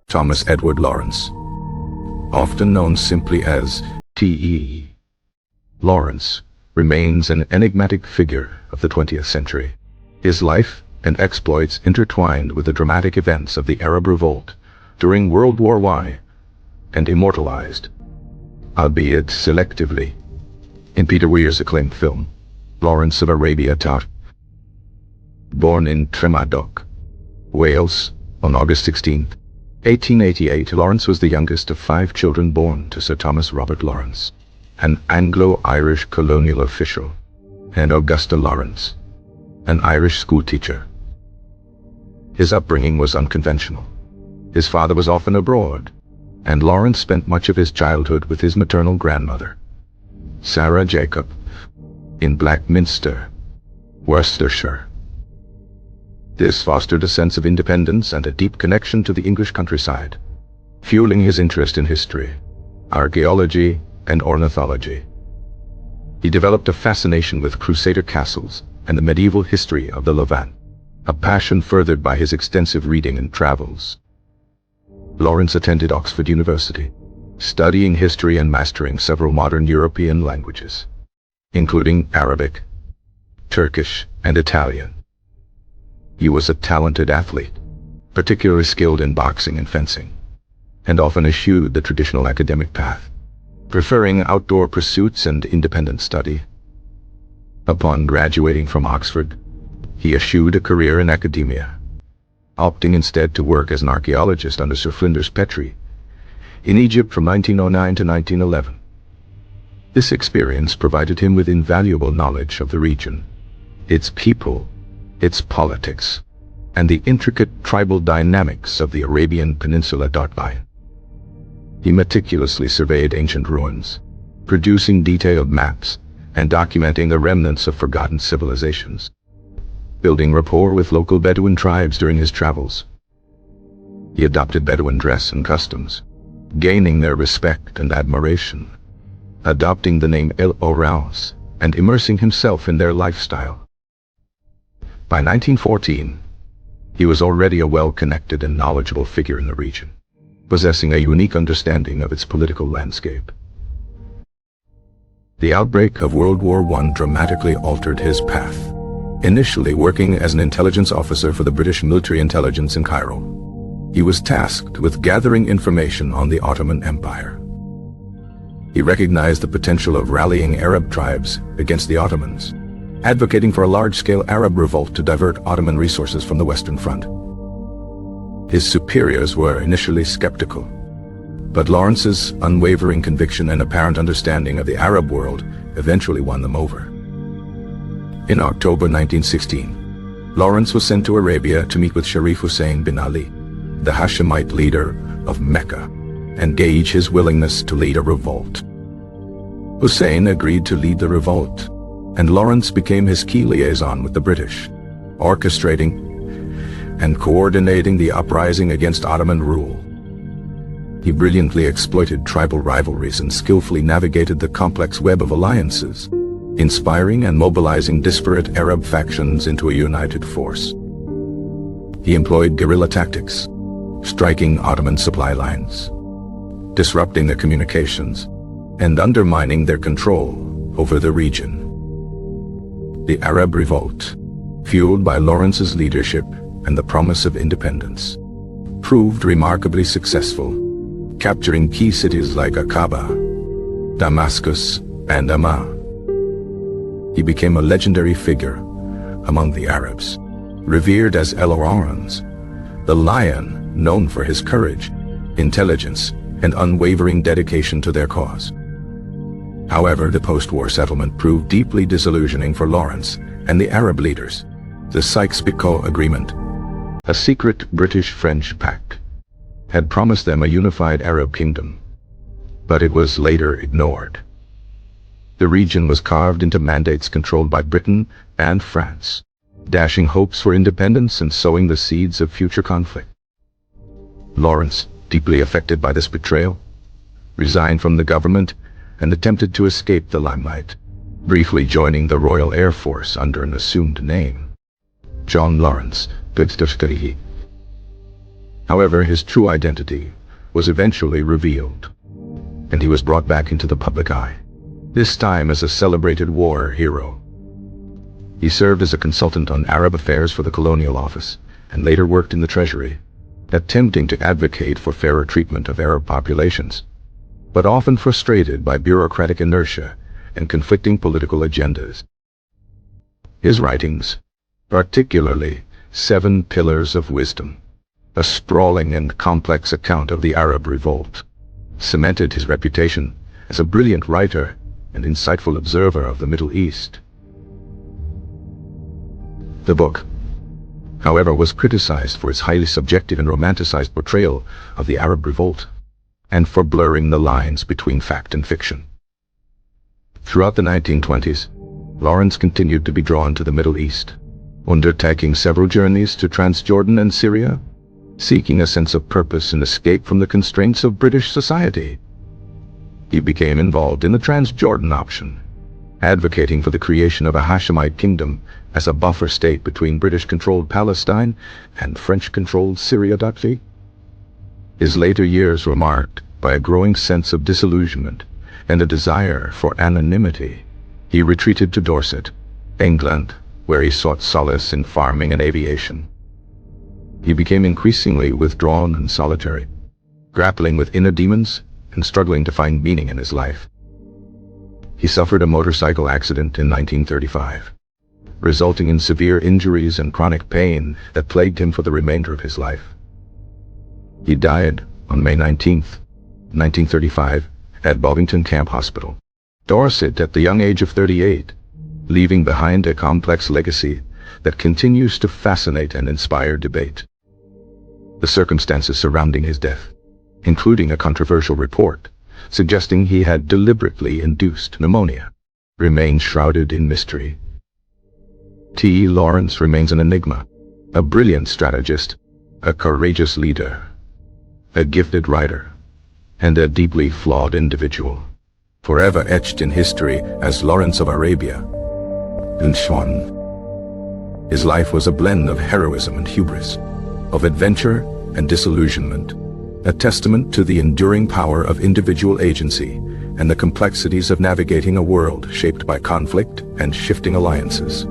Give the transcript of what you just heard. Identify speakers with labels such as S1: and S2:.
S1: Thomas Edward Lawrence, often known simply as T.E. Lawrence, remains an enigmatic figure of the 20th century. His life and exploits intertwined with the dramatic events of the Arab Revolt during World War I and immortalized, albeit selectively, in Peter Weir's acclaimed film, Lawrence of Arabia Taught. Born in Tremadoc, Wales, on August 16, 1888, Lawrence was the youngest of 5 children born to Sir Thomas Robert Lawrence, an Anglo-Irish colonial official, and Augusta Lawrence, an Irish schoolteacher. His upbringing was unconventional. His father was often abroad, and Lawrence spent much of his childhood with his maternal grandmother, Sarah Jacob, in Blackminster, Worcestershire. This fostered a sense of independence and a deep connection to the English countryside, fueling his interest in history, archaeology, and ornithology. He developed a fascination with Crusader castles and the medieval history of the Levant, a passion furthered by his extensive reading and travels. Lawrence attended Oxford University, studying history and mastering several modern European languages, including Arabic, Turkish, and Italian. He was a talented athlete, particularly skilled in boxing and fencing, and often eschewed the traditional academic path, preferring outdoor pursuits and independent study. Upon graduating from Oxford, he eschewed a career in academia, opting instead to work as an archaeologist under Sir Flinders Petrie in Egypt from 1909 to 1911. This experience provided him with invaluable knowledge of the region, its people, its politics, and the intricate tribal dynamics of the Arabian Peninsula. He meticulously surveyed ancient ruins, producing detailed maps and documenting the remnants of forgotten civilizations, building rapport with local Bedouin tribes during his travels. He adopted Bedouin dress and customs, gaining their respect and admiration, adopting the name E.Lawrence and immersing himself in their lifestyle. By 1914, he was already a well-connected and knowledgeable figure in the region, possessing a unique understanding of its political landscape. The outbreak of World War I dramatically altered his path. Initially working as an intelligence officer for the British military intelligence in Cairo, he was tasked with gathering information on the Ottoman Empire. He recognized the potential of rallying Arab tribes against the Ottomans, advocating for a large-scale Arab revolt to divert Ottoman resources from the Western Front. His superiors were initially skeptical, but Lawrence's unwavering conviction and apparent understanding of the Arab world eventually won them over. In October 1916, Lawrence was sent to Arabia to meet with Sharif Hussein bin Ali, the Hashemite leader of Mecca, and gauge his willingness to lead a revolt. Hussein agreed to lead the revolt, and Lawrence became his key liaison with the British, orchestrating and coordinating the uprising against Ottoman rule. He brilliantly exploited tribal rivalries and skillfully navigated the complex web of alliances, inspiring and mobilizing disparate Arab factions into a united force. He employed guerrilla tactics, striking Ottoman supply lines, disrupting their communications, and undermining their control over the region. The Arab Revolt, fueled by Lawrence's leadership and the promise of independence, proved remarkably successful, capturing key cities like Aqaba, Damascus, and Amman. He became a legendary figure among the Arabs, revered as E.Lawrence, the lion known for his courage, intelligence, and unwavering dedication to their cause. However, the post-war settlement proved deeply disillusioning for Lawrence and the Arab leaders. The Sykes-Picot Agreement, a secret British-French pact, had promised them a unified Arab kingdom, but it was later ignored. The region was carved into mandates controlled by Britain and France, dashing hopes for independence and sowing the seeds of future conflict. Lawrence, deeply affected by this betrayal, resigned from the government and attempted to escape the limelight, briefly joining the Royal Air Force under an assumed name. E.Lawrence. However, his true identity was eventually revealed, and he was brought back into the public eye, this time as a celebrated war hero. He served as a consultant on Arab affairs for the Colonial Office, and later worked in the Treasury, attempting to advocate for fairer treatment of Arab populations, but often frustrated by bureaucratic inertia and conflicting political agendas. His writings, particularly 7 Pillars of Wisdom, a sprawling and complex account of the Arab Revolt, cemented his reputation as a brilliant writer and insightful observer of the Middle East. The book, however, was criticized for its highly subjective and romanticized portrayal of the Arab Revolt, and for blurring the lines between fact and fiction. Throughout the 1920s, Lawrence continued to be drawn to the Middle East, undertaking several journeys to Transjordan and Syria, seeking a sense of purpose and escape from the constraints of British society. He became involved in the Transjordan option, advocating for the creation of a Hashemite kingdom as a buffer state between British-controlled Palestine and French-controlled Syria. His later years were marked by a growing sense of disillusionment and a desire for anonymity. He retreated to Dorset, England, where he sought solace in farming and aviation. He became increasingly withdrawn and solitary, grappling with inner demons and struggling to find meaning in his life. He suffered a motorcycle accident in 1935, resulting in severe injuries and chronic pain that plagued him for the remainder of his life. He died on May 19, 1935, at Bovington Camp Hospital, Dorset, at the young age of 38, leaving behind a complex legacy that continues to fascinate and inspire debate. The circumstances surrounding his death, including a controversial report suggesting he had deliberately induced pneumonia, remain shrouded in mystery. E.Lawrence remains an enigma, a brilliant strategist, a courageous leader, a gifted writer, and a deeply flawed individual, forever etched in history as Lawrence of Arabia. His life was a blend of heroism and hubris, of adventure and disillusionment, a testament to the enduring power of individual agency and the complexities of navigating a world shaped by conflict and shifting alliances.